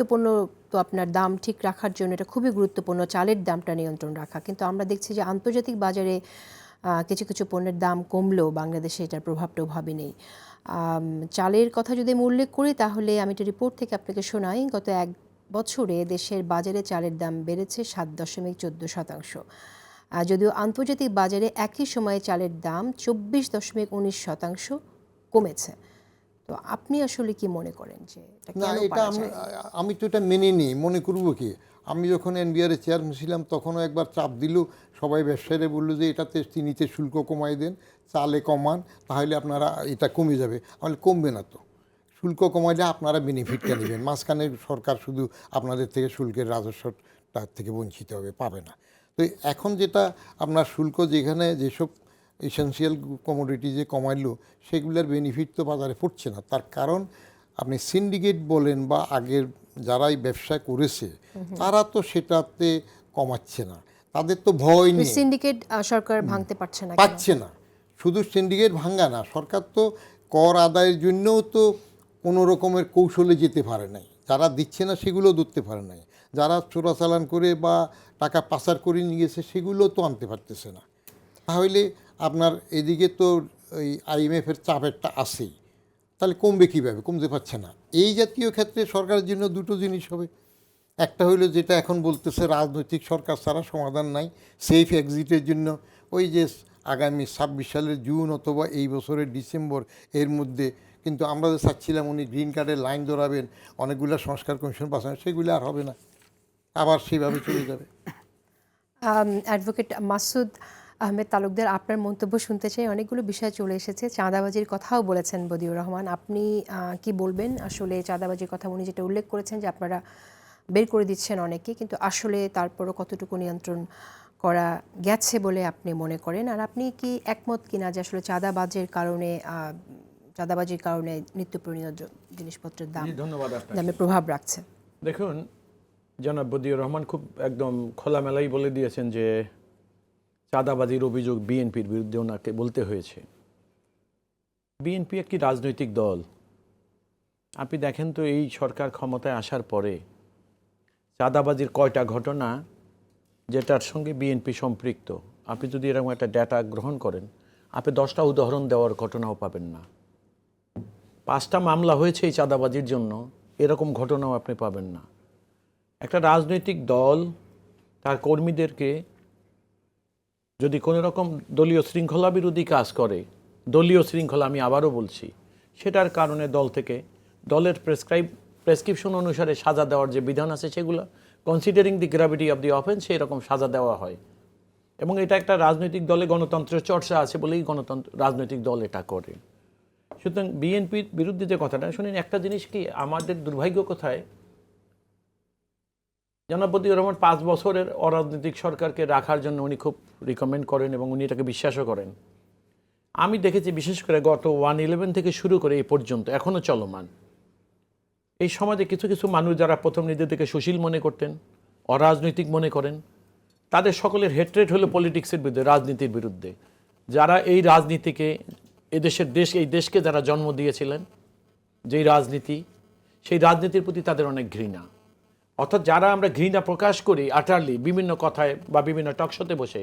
গুরুত্বপূর্ণ, তো আপনার দাম ঠিক রাখার জন্য এটা খুবই গুরুত্বপূর্ণ, চালের দামটা নিয়ন্ত্রণ রাখা। কিন্তু আমরা দেখছি যে আন্তর্জাতিক বাজারে কিছু কিছু পণ্যের দাম কমলেও বাংলাদেশে এটার প্রভাবটাও ভাবি নেই। চালের কথা যদি আমি উল্লেখ করি তাহলে আমি একটা রিপোর্ট থেকে আপনাকে শোনাই। গত 1 বছরে দেশের বাজারে চালের দাম বেড়েছে 7.14%। যদিও আন্তর্জাতিক বাজারে একই সময়ে চালের দাম 24.19% কমেছে। তো আপনি আসলে কি মনে করেন যে এটা না, কেন এটা পারা আমি যায়? আমি তো এটা মেনে নিই। মনে করব কি, আমি যখন এনবিআর চেয়ারম্যান ছিলাম তখনও একবার চাপ দিল, সবাই ব্যবসায়ীরা বললো যে এটাতে চিনিতে শুল্ক কমাই দেন, চালে কমান, তাহলে আপনারা এটা কমে যাবে। আমাদের কমবে না তো, শুল্ক কমাইলে আপনারা বেনিফিটটা নেবেন, মাঝখানে সরকার শুধু আপনাদের থেকে শুল্কের রাজস্বটা থেকে বঞ্চিত হবে, পাবে না। তো এখন যেটা আপনার শুল্ক যেখানে যেসব এসেনশিয়াল কমোডিটি কমাইলো সেগুলোর বেনিফিট তো বাজারে পড়ছে না। তার কারণ আপনি সিন্ডিকেট বলেন বা আগের যারাই ব্যবসা করেছে তারা তো সেটাতে কমাচ্ছে না, তাদের তো ভয় নেই। সিন্ডিকেট সরকার ভাঙতে পারছে না কেন? পাচ্ছে না, শুধু সিন্ডিকেট ভাঙ্গা না, সরকার তো কর আদায়ের জন্যও তো কোনো রকমের কৌশলে যেতে পারে নাই, যারা দিচ্ছে না সেগুলো ধরতে পারে নাই, যারা চোরাচালান করে বা টাকা পাচার করে নিয়ে গেছে সেগুলো তো আনতে পারতেছে না। তাহলে আপনার এদিকে তো ওই আইএমএফের চাপ একটা আসেই, তাহলে কমবে কীভাবে? কমতে পারছে না। এই জাতীয় ক্ষেত্রে সরকারের জন্য দুটো জিনিস হবে। একটা হইলো যেটা এখন বলতেছে রাজনৈতিক সরকার ছাড়া সমাধান নাই, সেফ এক্সিটের জন্য ওই যে আগামী 26 সালের জুন অথবা এই বছরের ডিসেম্বর এর মধ্যে, কিন্তু আমরা যে চাচ্ছিলাম উনি গ্রিন কার্ডের লাইন ধরাবেন, অনেকগুলো সংস্কার কমিশন পাঠাবেন, সেগুলো আর হবে না, আবার সেইভাবে চলে যাবে। অ্যাডভোকেট মাসুদ আহমেদ তালুকদার, আপনার মন্তব্য শুনতে চাই। অনেকগুলো বিষয় চলে এসেছে, চাঁদাবাজির কথাও বলেছেন বদিউর রহমান। আপনি কি বলবেন আসলে চাঁদাবাজির কথা? উনি যেটা উল্লেখ করেছেন যে আপনারা বের করে দিচ্ছেন অনেকে, কিন্তু আসলে তারপরও কতটুকু নিয়ন্ত্রণ করা গেছে বলে আপনি মনে করেন? আর আপনি কি একমত কিনা যে আসলে চাঁদাবাজির কারণে নিত্য প্রয়োজনীয় জিনিসপত্রের দামে প্রভাব রাখছে? দেখুন, জনাব বদিউর রহমান খুব একদম খোলামেলাই বলে দিয়েছেন যে চাঁদাবাজির অভিযোগ বিএনপির বিরুদ্ধে ওনাকে বলতে হয়েছে। বিএনপি একটি রাজনৈতিক দল। আপনি দেখেন তো এই সরকার ক্ষমতায় আসার পরে চাঁদাবাজির কয়টা ঘটনা যেটার সঙ্গে বিএনপি সম্পৃক্ত, আপনি যদি এরকম একটা ডেটা গ্রহণ করেন আপনি 10টা উদাহরণ দেওয়ার ঘটনাও পাবেন না। 5টা মামলা হয়েছে এই চাঁদাবাজির জন্য, এরকম ঘটনাও আপনি পাবেন না। একটা রাজনৈতিক দল তার কর্মীদেরকে যদি কোনো রকম দলীয় শৃঙ্খলা বিরোধী কাজ করে, দলীয় শৃঙ্খলা আমি আবারও বলছি, সেটার কারণে দল থেকে দলের প্রেসক্রিপশন অনুসারে সাজা দেওয়ার যে বিধান আছে সেগুলো considering the gravity of the offence সেই রকম সাজা দেওয়া হয়। এবং এটা একটা রাজনৈতিক দলে গণতন্ত্রের চর্চা আছে বলেই রাজনৈতিক দল এটা করে। সুতরাং বিএনপির বিরুদ্ধে যে কথাটা শুনেন, একটা জিনিস কি আমাদের দুর্ভাগ্য কোথায়, জনাব বদিউর রহমান 5 বছরের অরাজনৈতিক সরকারকে রাখার জন্য উনি খুব রিকমেন্ড করেন এবং উনি এটাকে বিশ্বাসও করেন। আমি দেখেছি বিশেষ করে গত 1/11 থেকে শুরু করে এই পর্যন্ত এখনও চলমান এই সমাজে কিছু কিছু মানুষ যারা প্রথম নিজেদেরকে সুশীল মনে করতেন, অরাজনৈতিক মনে করেন, তাদের সকলের হেট্রেট হলো পলিটিক্সের বিরুদ্ধে, রাজনীতির বিরুদ্ধে। যারা এই রাজনীতিকে এই দেশকে যারা জন্ম দিয়েছিলেন, যেই রাজনীতি, সেই রাজনীতির প্রতি তাদের অনেক ঘৃণা। অর্থাৎ যারা আমরা ঘৃণা প্রকাশ করি আটারলি বিভিন্ন কথায় বা বিভিন্ন টকশোতে বসে,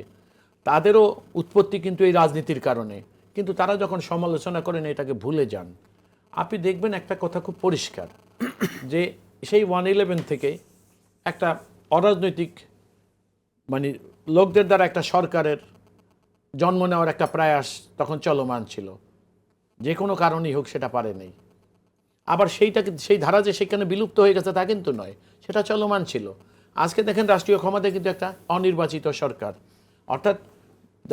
তাদেরও উৎপত্তি কিন্তু এই রাজনীতির কারণে। কিন্তু তারা যখন সমালোচনা করেন এটাকে ভুলে যান। আপনি দেখবেন একটা কথা খুব পরিষ্কার যে সেই 1/11 থেকে একটা অরাজনৈতিক লোকদের দ্বারা একটা সরকারের জন্ম নেওয়ার একটা প্রয়াস তখন চলমান ছিল, যে কোনো কারণেই হোক সেটা পারে নেই। আবার সেই ধারা যে সেখানে বিলুপ্ত হয়ে গেছে তা কিন্তু নয়, সেটা চলমান ছিল। আজকে দেখেন রাষ্ট্রীয় ক্ষমতায় কিন্তু একটা অনির্বাচিত সরকার, অর্থাৎ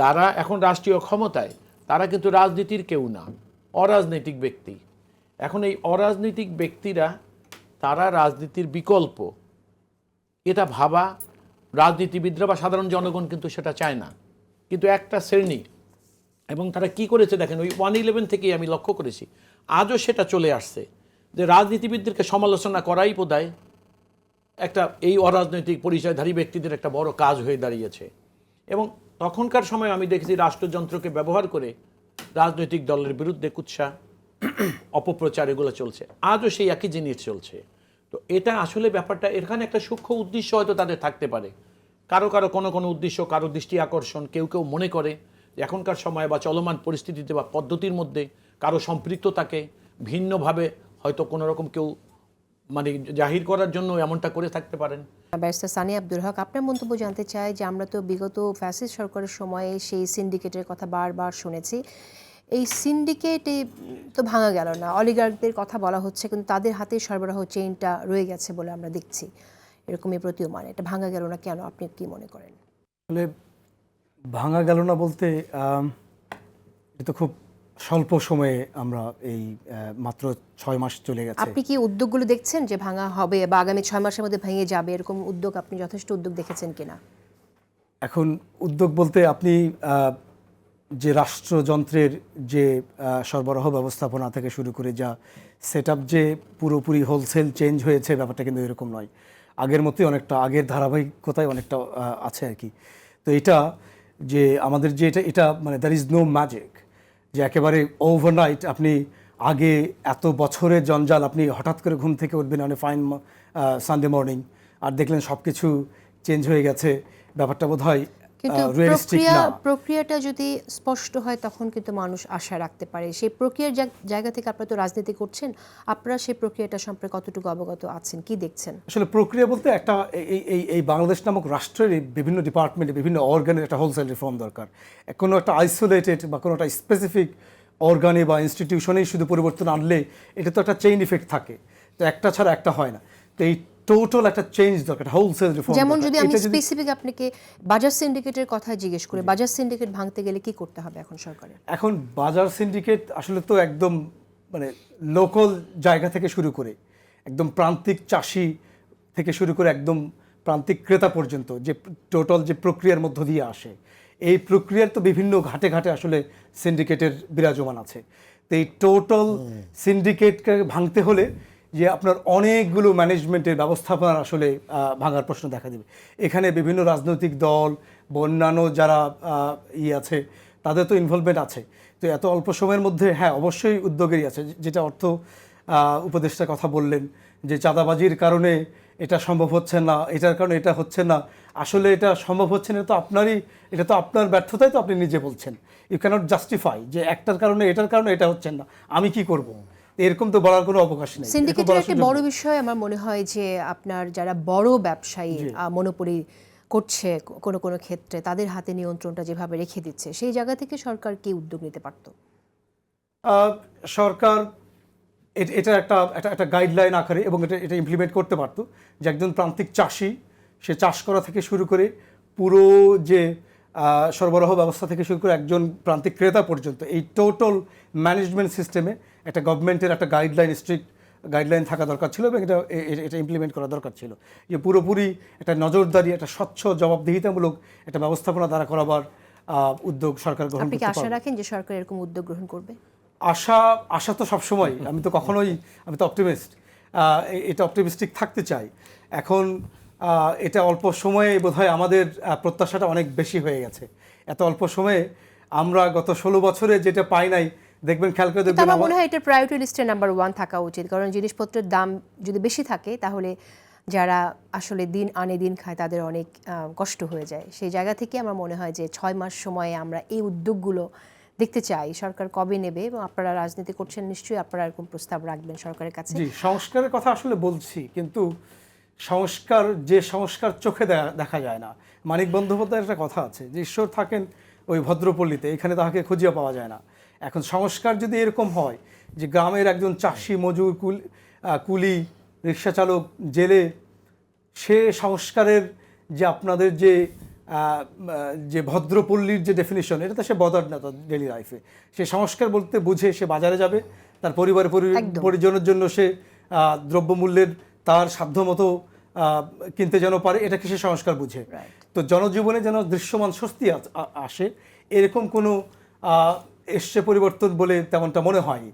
যারা এখন রাষ্ট্রীয় ক্ষমতায় তারা কিন্তু রাজনীতির কেউ না, অরাজনৈতিক ব্যক্তি। এখন এই অরাজনৈতিক ব্যক্তিরা তারা রাজনীতির বিকল্প, এটা ভাবা রাজনীতিবিদরা বা সাধারণ জনগণ কিন্তু সেটা চায় না। কিন্তু একটা শ্রেণী, এবং তারা কি করেছে দেখেন, ওই 1/11 থেকেই আমি লক্ষ্য করেছি আজও সেটা চলে আসছে যে রাজনীতিবিদদেরকে সমালোচনা করাই বোধহয় একটা এই অরাজনৈতিক পরিচয়ধারী ব্যক্তিদের একটা বড় কাজ হয়ে দাঁড়িয়েছে। এবং তখনকার সময় আমি দেখেছি রাষ্ট্রযন্ত্রকে ব্যবহার করে রাজনৈতিক দলের বিরুদ্ধে কুৎসা অপপ্রচার এগুলো চলছে, আজও সেই একই জিনিস চলছে। তো এটা আসলে ব্যাপারটা, এখানে একটা সূক্ষ্ম উদ্দেশ্য হয়তো তাদের থাকতে পারে। কারো কারো কোনো উদ্দেশ্য, কারো দৃষ্টি আকর্ষণ, কেউ কেউ মনে করে যে এখনকার সময় বা চলমান পরিস্থিতিতে বা পদ্ধতির মধ্যে কারো সম্পৃক্ততাকে ভিন্নভাবে হয়তো কোনো রকম কেউ মানে জাহির করার জন্য এমনটা করে থাকতে পারেন। ব্যারিস্টার সানি আব্দুল হক, আপনার মন্তব্য জানতে চাই যে আমরা তো বিগত ফ্যাসিস্ট সরকারের সময়ে সেই সিন্ডিকেটের কথা বারবার শুনেছি। এই সিন্ডিকেটে তো ভাঙা গেল না, অলিগার্কদের কথা বলা হচ্ছে, কিন্তু তাদের হাতে সরবরাহ চেইনটা রয়ে গেছে বলে আমরা দেখছি, এরকমই প্রতীয়মান। এটা ভাঙা গেল না কেন, আপনি কি মনে করেন? আসলে ভাঙা গেল না বলতে এটা তো খুব স্বল্প সময়ে আমরা এই মাত্র 6 মাস চলে গেছে। আপনি কি উদ্যোগগুলো দেখছেন যে ভাঙা হবে বা আগামী 6 মাসের মধ্যে ভেঙে যাবে, এরকম উদ্যোগ আপনি যথেষ্ট উদ্যোগ দেখেছেন কিনা? এখন উদ্যোগ বলতে আপনি যে রাষ্ট্রযন্ত্রের যে সরবরাহ ব্যবস্থাপনা থেকে শুরু করে যা সেটআপ যে পুরোপুরি হোলসেল চেঞ্জ হয়েছে, ব্যাপারটা কিন্তু এরকম নয়। আগের মতোই অনেকটা, আগের ধারাবাহিকতায় অনেকটা আছে আর কি। তো এটা যে আমাদের যে এটা মানে দ্যার ইজ নো ম্যাজিক যে একেবারে ওভারনাইট আপনি আগে এত বছরের জঞ্জাল, আপনি হঠাৎ করে ঘুম থেকে উঠবেন অনেক ফাইন সানডে মর্নিং আর দেখলেন সব কিছু চেঞ্জ হয়ে গেছে। ব্যাপারটা বোধ হয় কিন্তু রিয়েলিস্টিক না। প্রক্রিয়াটা যদি স্পষ্ট হয় তখন কিন্তু মানুষ আশা রাখতে পারে। সেই প্রক্রিয়ার জায়গা থেকে আপনারা তো রাজনীতি করছেন, আপনারা সেই প্রক্রিয়াটা সম্পর্কে কতটুকু অবগত আছেন, কি দেখছেন? আসলে প্রক্রিয়া বলতে একটা এই বাংলাদেশ নামক রাষ্ট্রের বিভিন্ন ডিপার্টমেন্টে বিভিন্ন অর্গানের একটা হোলসেল রিফর্ম দরকার। কোনো একটা আইসোলেটেড বা কোনো একটা স্পেসিফিক অর্গানে বা ইনস্টিটিউশনেই শুধু পরিবর্তন আনলে এটা তো একটা চেইন ইফেক্ট থাকে, তো একটা ছাড়া একটা হয় না। তো এই টোটাল একটা চেঞ্জ দরকার, হোলসেল রিফর্ম। যেমন যদি আমি স্পেসিফিক আপনাকে বাজার সিন্ডিকেটের কথা জিজ্ঞেস করি, বাজার সিন্ডিকেট ভাঙতে গেলে কি করতে হবে এখন সরকারের? এখন বাজার সিন্ডিকেট আসলে তো একদম মানে লোকাল জায়গা থেকে শুরু করে একদম প্রান্তিক চাষি থেকে শুরু করে একদম প্রান্তিক ক্রেতা পর্যন্ত যে টোটাল যে প্রক্রিয়ার মধ্য দিয়ে আসে, এই প্রক্রিয়ার তো বিভিন্ন ঘাটে ঘাটে আসলে সিন্ডিকেটের বিরাজমান আছে। তো এই টোটাল সিন্ডিকেটকে ভাঙতে হলে যে আপনার অনেকগুলো ম্যানেজমেন্টের ব্যবস্থাপনার আসলে ভাঙার প্রশ্ন দেখা দেবে। এখানে বিভিন্ন রাজনৈতিক দল বা অন্যান্য যারা আছে তাদের তো ইনভলভমেন্ট আছে। তো এত অল্প সময়ের মধ্যে হ্যাঁ অবশ্যই উদ্যোগেরই আছে। যেটা অর্থ উপদেষ্টার কথা বললেন যে চাঁদাবাজির কারণে এটা সম্ভব হচ্ছে না, এটার কারণে এটা হচ্ছে না, আসলে এটা সম্ভব হচ্ছে না, তো এটা তো আপনার ব্যর্থতাই, তো আপনি নিজে বলছেন। ইউ ক্যানট জাস্টিফাই যে একটার কারণে এটার কারণে এটা হচ্ছে না, আমি কি করব, এরকম তো বলার কোনো অবকাশ নেই। সিন্ডিকেটের একটা বড় বিষয় আমার মনে হয় যে আপনার যারা বড় ব্যবসায়ী মনোপলি করছে কোনো কোনো ক্ষেত্রে, তাদের হাতে নিয়ন্ত্রণটা যেভাবে রেখে দিচ্ছে, সেই জায়গা থেকে সরকার কি উদ্যোগ নিতে পারত? সরকার এটা একটা গাইডলাইন আকারে এবং এটা ইমপ্লিমেন্ট করতে পারতো যে একজন প্রান্তিক চাষি সে চাষ করা থেকে শুরু করে পুরো যে সরবরাহ ব্যবস্থা থেকে শুরু করে একজন প্রান্তিক ক্রেতা পর্যন্ত এই টোটাল ম্যানেজমেন্ট সিস্টেমে একটা গভর্নমেন্টের একটা গাইডলাইন, স্ট্রিক্ট গাইডলাইন থাকা দরকার ছিল এবং এটা ইমপ্লিমেন্ট করা দরকার ছিল। যে পুরোপুরি একটা নজরদারি, একটা স্বচ্ছ জবাবদিহিতামূলক একটা ব্যবস্থাপনা দ্বারা করাবার উদ্যোগ সরকার গ্রহণ করতে পারে। আপনি কি আশা রাখেন যে সরকার এরকম উদ্যোগ গ্রহণ করবে? আশা তো সবসময়, আমি তো অপটিমিস্ট, এটা অপটিমিস্টিক থাকতে চাই। এখন এটা অল্প সময়ে বোধহয় আমাদের প্রত্যাশাটা অনেক বেশি হয়ে গেছে। এত অল্প সময়ে আমরা গত 16 বছরে যেটা পাই নাই, দেখবেন খেয়াল করে দেখবেন। আমার মনে হয় এটা প্রায়োরিটি লিস্টে নাম্বার 1 থাকা উচিত, কারণ জিনিসপত্রের দাম যদি বেশি থাকে তাহলে যারা আসলে দিন আনে দিন খায় তাদের অনেক কষ্ট হয়ে যায়। সেই জায়গা থেকে আমার মনে হয় যে 6 মাস সময়ে আমরা এই উদ্যোগগুলো দেখতে চাই। সরকার কবে নেবে, এবং আপনারা রাজনীতি করছেন, নিশ্চয়ই আপনারা এরকম প্রস্তাব রাখবেন সরকারের কাছে। জি, সংস্কারের কথা আসলে বলছি, কিন্তু সংস্কার চোখে দেখা যায় না। মানিক বন্দ্যোপাধ্যায়ের একটা কথা আছে যে ঈশ্বর থাকেন ওই ভদ্রপল্লীতে, এখানে তাহাকে খুঁজিয়া পাওয়া যায় না। এখন সংস্কার যদি এরকম হয় যে গ্রামের একজন চাষি, মজুর, কুলি, রিক্সা চালক, জেলে, সে সংস্কারের যে আপনাদের যে ভদ্রপল্লীর যে ডেফিনিশন, এটা তো সে বদল না তার ডেলি লাইফে। সে সংস্কার বলতে বুঝে সে বাজারে যাবে, তার পরিবারের পরিজনের জন্য সে দ্রব্যমূল্যের তার সাধ্যমতো কিনতে যেন পারে, এটাকে সে সংস্কার বুঝে। তো জনজীবনে যেন দৃশ্যমান স্বস্তি আসে, এরকম কোনো এসছে পরিবর্তন বলে তেমনটা মনে হয়নি।